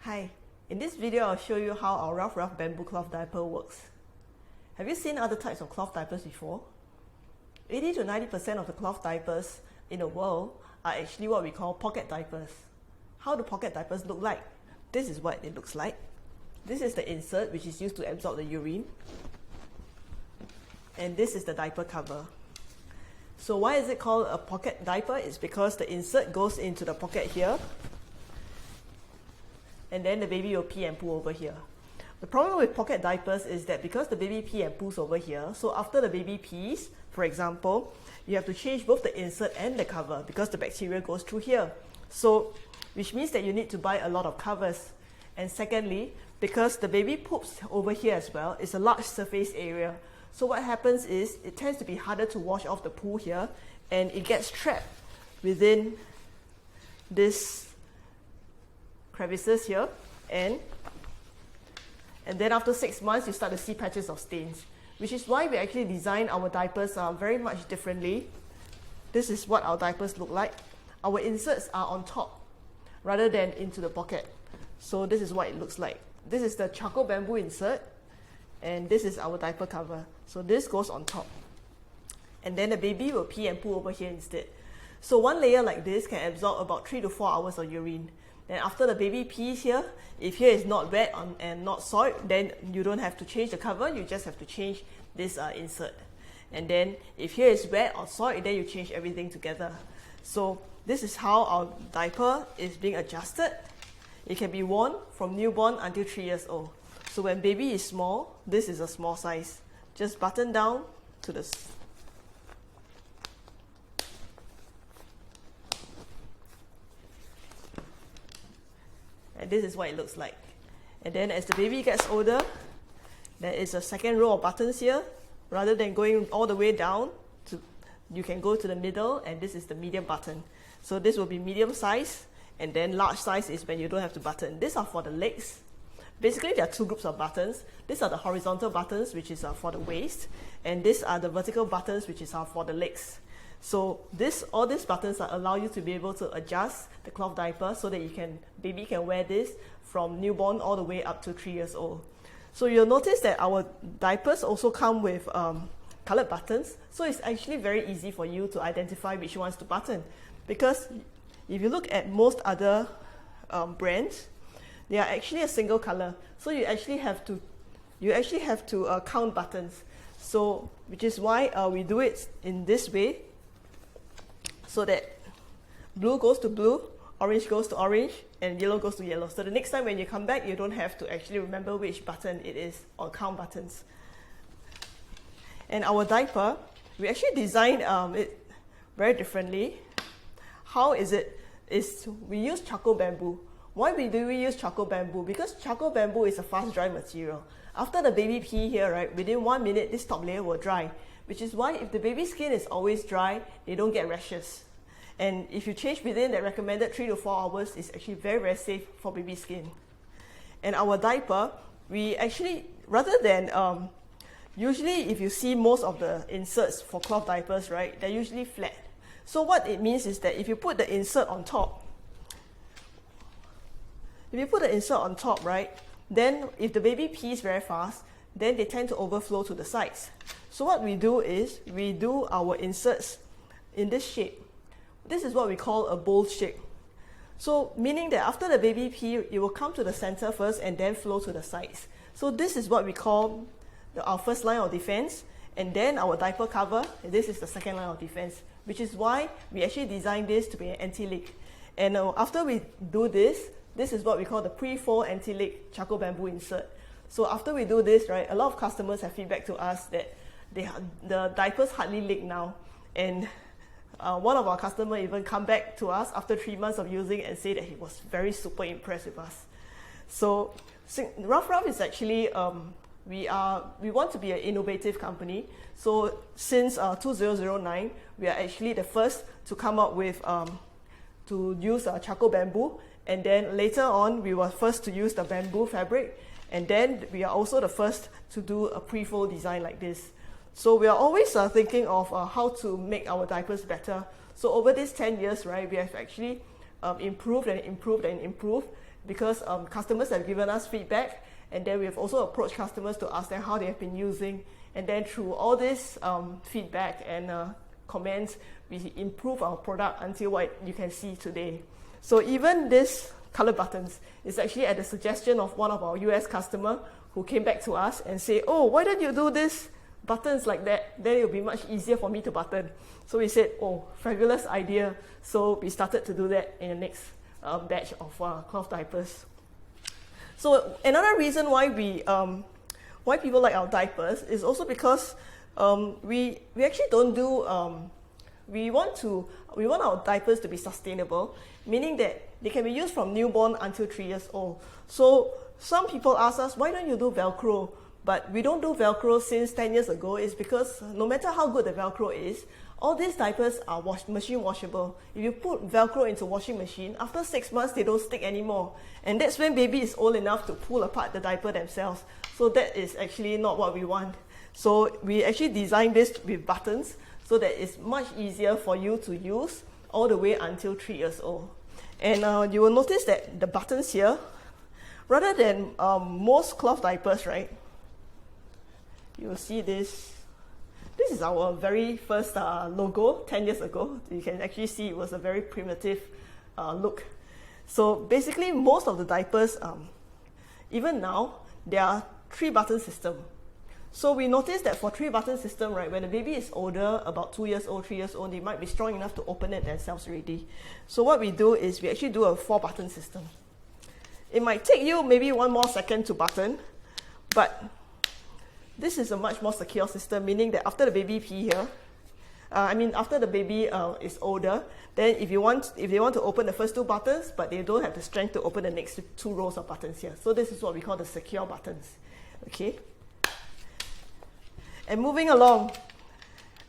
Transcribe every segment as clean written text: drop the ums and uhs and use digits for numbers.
Hi, in this video I'll show you how our Raf Raf bamboo cloth diaper works. Have you seen other types of cloth diapers before? 80 to 90% of the cloth diapers in the world are actually what we call pocket diapers. How do pocket diapers look like? This is what it looks like. This is the insert which is used to absorb the urine. And this is the diaper cover. So why is it called a pocket diaper? It's because the insert goes into the pocket here, and then the baby will pee and poo over here. The problem with pocket diapers is that because the baby pee and poos over here, so after the baby pees, for example, you have to change both the insert and the cover because the bacteria goes through here. So, which means that you need to buy a lot of covers. And secondly, because the baby poops over here as well, it's a large surface area. So what happens is, it tends to be harder to wash off the poo here, and it gets trapped within this crevices here, and then after 6 months you start to see patches of stains, which is why we actually design our diapers very much differently. This is what our diapers look like. Our inserts are on top rather than into the pocket. So this is what it looks like. This is the charcoal bamboo insert, and this is our diaper cover. So this goes on top, and then the baby will pee and poo over here instead. So one layer like this can absorb about 3 to 4 hours of urine. Then after the baby pees here, if here is not wet and not soiled, then you don't have to change the cover, you just have to change this insert. And then if here is wet or soiled, then you change everything together. So this is how our diaper is being adjusted. It can be worn from newborn until 3 years old. So when baby is small, this is a small size. Just button down to the and this is what it looks like. And then as the baby gets older, there is a second row of buttons here. Rather than going all the way down, you can go to the middle, and this is the medium button. So this will be medium size, and then large size is when you don't have to button. These are for the legs. Basically, there are two groups of buttons. These are the horizontal buttons, which is for the waist, and these are the vertical buttons, which is for the legs. So all these buttons allow you to be able to adjust the cloth diaper so that baby can wear this from newborn all the way up to 3 years old. So you'll notice that our diapers also come with colored buttons. So it's actually very easy for you to identify which ones to button. Because if you look at most other brands, they are actually a single color. So you actually have to count buttons. So which is why we do it in this way, so that blue goes to blue, orange goes to orange, and yellow goes to yellow. So the next time when you come back, you don't have to actually remember which button it is or count buttons. And our diaper, we actually designed it very differently. How is it? We use charcoal bamboo. Why do we use charcoal bamboo? Because charcoal bamboo is a fast dry material. After the baby pee here, right, within 1 minute, this top layer will dry, which is why if the baby's skin is always dry, they don't get rashes. And if you change within the recommended 3 to 4 hours, it's actually very, very safe for baby skin. And our diaper, we actually, rather than, usually if you see most of the inserts for cloth diapers, right, they're usually flat. So what it means is that if you put the insert on top, right, then if the baby pees very fast, then they tend to overflow to the sides. So what we do is, we do our inserts in this shape. This is what we call a bowl shape. So meaning that after the baby pee, it will come to the center first and then flow to the sides. So this is what we call our first line of defense, and then our diaper cover, and this is the second line of defense, which is why we actually designed this to be an anti-leak. And after we do this is what we call the pre-fold anti-leak charcoal bamboo insert. So after we do this, right, a lot of customers have feedback to us that the diapers hardly leak now. And one of our customers even come back to us after 3 months of using and say that he was very super impressed with us. So Raf Raf is actually, we want to be an innovative company. So since 2009, we are actually the first to come up with, to use charcoal bamboo. And then later on, we were first to use the bamboo fabric. And then we are also the first to do a pre-fold design like this. So we are always thinking of how to make our diapers better. So over these 10 years, right, we have actually improved and improved and improved because customers have given us feedback, and then we have also approached customers to ask them how they have been using, and then through all this feedback and comments, we improve our product until what you can see today. So even this color buttons is actually at the suggestion of one of our US customer who came back to us and say, oh, why don't you do this buttons like that? Then it'll be much easier for me to button. So we said, oh, fabulous idea. So we started to do that in the next batch of cloth diapers. So another reason why why people like our diapers is also because we actually don't do we want our diapers to be sustainable, meaning that they can be used from newborn until 3 years old. So some people ask us, why don't you do Velcro? But we don't do Velcro since 10 years ago. It's because no matter how good the Velcro is, all these diapers are machine washable. If you put Velcro into washing machine, after 6 months, they don't stick anymore. And that's when baby is old enough to pull apart the diaper themselves. So that is actually not what we want. So we actually designed this with buttons so that it's much easier for you to use all the way until 3 years old. And you will notice that the buttons here, rather than most cloth diapers, right? You will see this. This is our very first logo 10 years ago. You can actually see it was a very primitive look. So basically, most of the diapers, even now, there are 3-button system. So we noticed that for 3-button system, right, when the baby is older, about 2 years old, 3 years old, they might be strong enough to open it themselves already. So what we do is we actually do a 4-button system. It might take you maybe 1 more second to button, but this is a much more secure system, meaning that after the baby pee here, after the baby is older, then if they want to open the first 2 buttons, but they don't have the strength to open the next 2 rows of buttons here. So this is what we call the secure buttons. Okay. And moving along,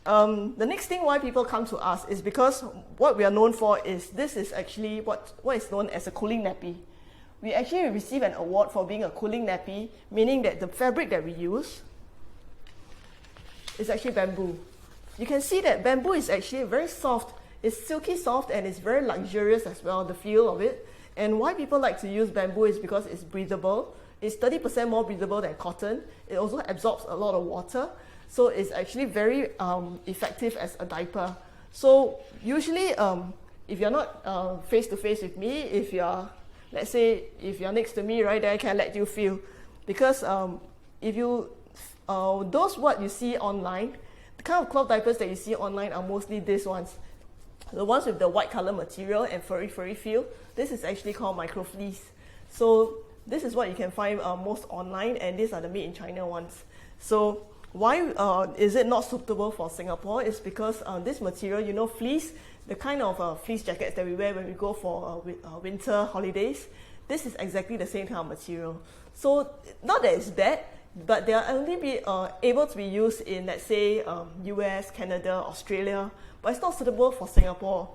the next thing why people come to us is because what we are known for is this is actually what is known as a cooling nappy. We actually receive an award for being a cooling nappy, meaning that the fabric that we use is actually bamboo. You can see that bamboo is actually very soft. It's silky soft and it's very luxurious as well, the feel of it. And why people like to use bamboo is because it's breathable. It's 30% more breathable than cotton. It also absorbs a lot of water. So it's actually very effective as a diaper. So usually, if you're not face to face with me, if you're, let's say, if you're next to me, right, then I can let you feel. Because if you, those what you see online, the kind of cloth diapers that you see online are mostly these ones. The ones with the white color material and furry feel, this is actually called micro fleece. So this is what you can find most online, and these are the made in China ones. So why is it not suitable for Singapore? It's because this material, you know, fleece, the kind of fleece jackets that we wear when we go for winter holidays, this is exactly the same kind of material. So not that it's bad, but they are only be able to be used in, let's say, US, Canada, Australia, but it's not suitable for Singapore.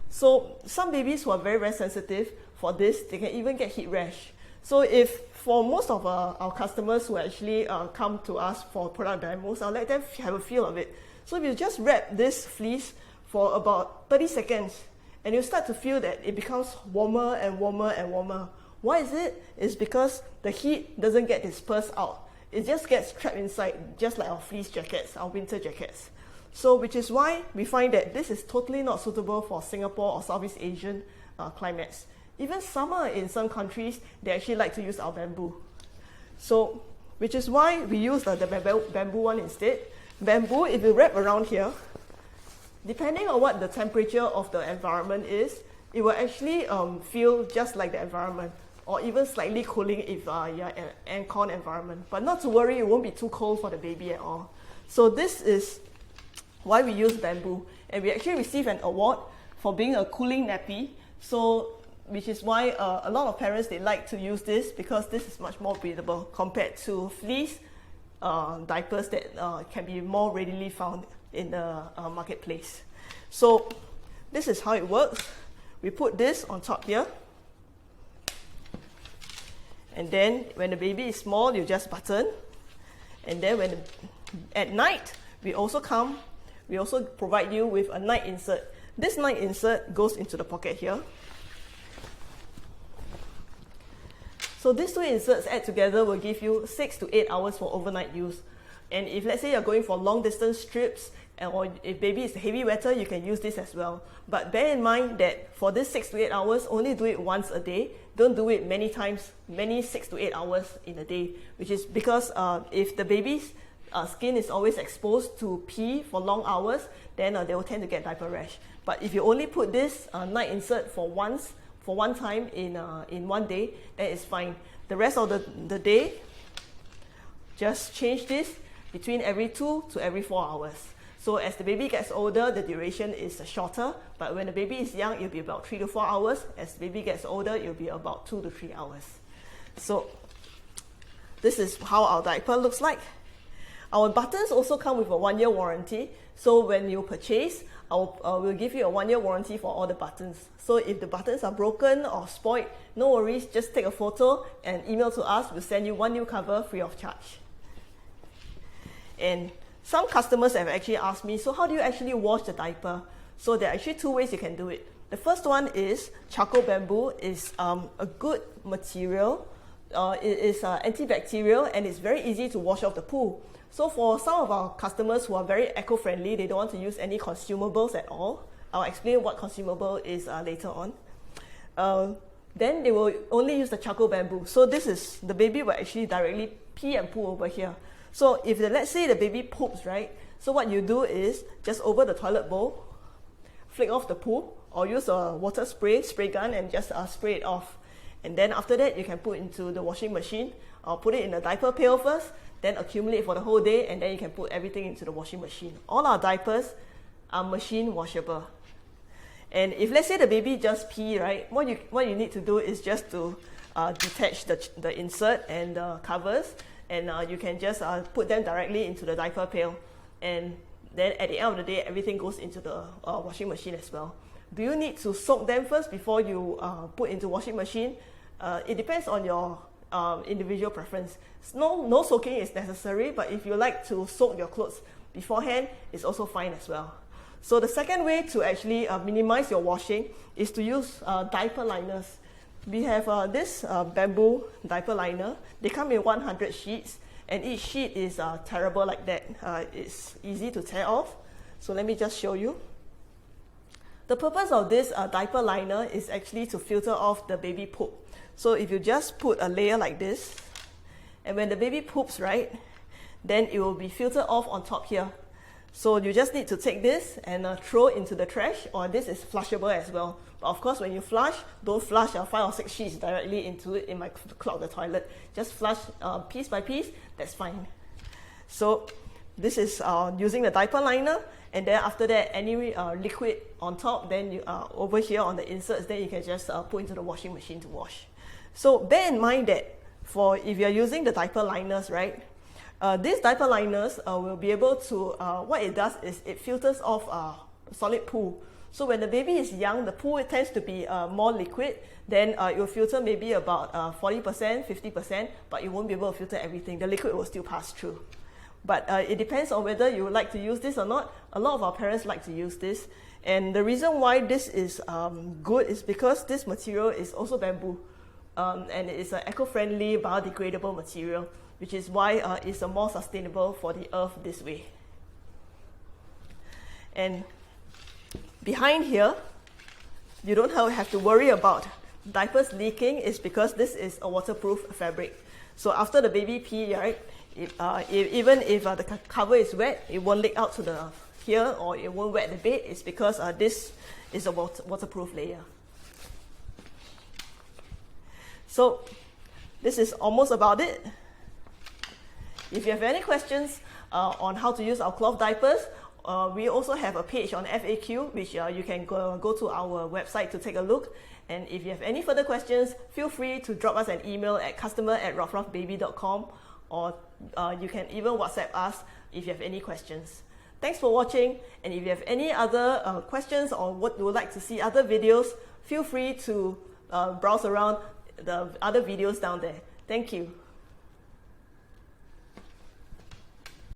So some babies who are very, very sensitive for this, they can even get heat rash. So if for most of our customers who actually come to us for product demos, I'll let them have a feel of it. So if you just wrap this fleece for about 30 seconds, and you start to feel that it becomes warmer and warmer and warmer. Why is it? It's because the heat doesn't get dispersed out. It just gets trapped inside, just like our fleece jackets, our winter jackets. So which is why we find that this is totally not suitable for Singapore or Southeast Asian climates. Even summer in some countries, they actually like to use our bamboo. So, which is why we use the bamboo one instead. Bamboo, if you wrap around here, depending on what the temperature of the environment is, it will actually feel just like the environment, or even slightly cooling if you're in an aircon environment. But not to worry, it won't be too cold for the baby at all. So this is why we use bamboo. And we actually received an award for being a cooling nappy. So which is why a lot of parents, they like to use this because this is much more breathable compared to fleece diapers that can be more readily found in the marketplace. So this is how it works. We put this on top here. And then when the baby is small, you just button. And then at night, we also provide you with a night insert. This night insert goes into the pocket here. So these two inserts add together will give you 6 to 8 hours for overnight use. And if let's say you're going for long distance trips, or if baby is heavy wetter, you can use this as well. But bear in mind that for this 6 to 8 hours, only do it once a day. Don't do it many times, many 6 to 8 hours in a day, which is because if the baby's skin is always exposed to pee for long hours, then they will tend to get diaper rash. But if you only put this night insert for one time in one day, then it's fine. The rest of the day, just change this between every 2 to every 4 hours. So as the baby gets older, the duration is shorter, but when the baby is young, it'll be about 3 to 4 hours. As the baby gets older, it'll be about 2 to 3 hours. So this is how our diaper looks like. Our buttons also come with a 1-year warranty. So when you purchase, we'll give you a 1-year warranty for all the buttons. So if the buttons are broken or spoiled, no worries, just take a photo and email to us. We'll send you 1 new cover free of charge. And some customers have actually asked me, so how do you actually wash the diaper? So there are actually 2 ways you can do it. The first one is charcoal bamboo is a good material. It is antibacterial and it's very easy to wash off the poo. So for some of our customers who are very eco-friendly, they don't want to use any consumables at all. I'll explain what consumable is later on. Then they will only use the charcoal bamboo. So this is, the baby will actually directly pee and poo over here. So if let's say the baby poops, right? So what you do is just over the toilet bowl, flick off the poo, or use a water spray gun and just spray it off. And then after that, you can put into the washing machine or put it in a diaper pail first, then accumulate for the whole day, and then you can put everything into the washing machine. All our diapers are machine washable. And if let's say the baby just pee, right? What you need to do is just to detach the insert and the covers, and you can just put them directly into the diaper pail. And then at the end of the day, everything goes into the washing machine as well. Do you need to soak them first before you put into washing machine? It depends on your individual preference. No soaking is necessary, but if you like to soak your clothes beforehand, it's also fine as well. So the second way to actually minimize your washing is to use diaper liners. We have this bamboo diaper liner. They come in 100 sheets, and each sheet is tearable like that. It's easy to tear off. So let me just show you. The purpose of this diaper liner is actually to filter off the baby poop. So if you just put a layer like this, and when the baby poops, right, then it will be filtered off on top here. So you just need to take this and throw into the trash, or this is flushable as well. But of course, when you flush, don't flush 5 or 6 sheets directly into it. It might clog the toilet. Just flush piece by piece, that's fine. So this is using the diaper liner, and then after that, any liquid on top, then you over here on the inserts, then you can just put into the washing machine to wash. So bear in mind that if you're using the diaper liners, right, these diaper liners will be able to, what it does is it filters off solid poo. So when the baby is young, the poo tends to be more liquid, then it will filter maybe about 40%, 50%, but it won't be able to filter everything. The liquid will still pass through. But it depends on whether you would like to use this or not. A lot of our parents like to use this. And the reason why this is good is because this material is also bamboo. And it's an eco-friendly, biodegradable material, which is why it's more sustainable for the earth this way. And behind here, you don't have to worry about diapers leaking. It's because this is a waterproof fabric. So after the baby pee, right, even if the cover is wet, it won't leak out to the here, or it won't wet the bed. It's because this is a waterproof layer. So this is almost about it. If you have any questions on how to use our cloth diapers, we also have a page on FAQ, which you can go to our website to take a look. And if you have any further questions, feel free to drop us an email at customer@rafrafbaby.com, or you can even WhatsApp us if you have any questions. Thanks for watching, and if you have any other questions or what you would like to see other videos, feel free to browse around the other videos down there. Thank you.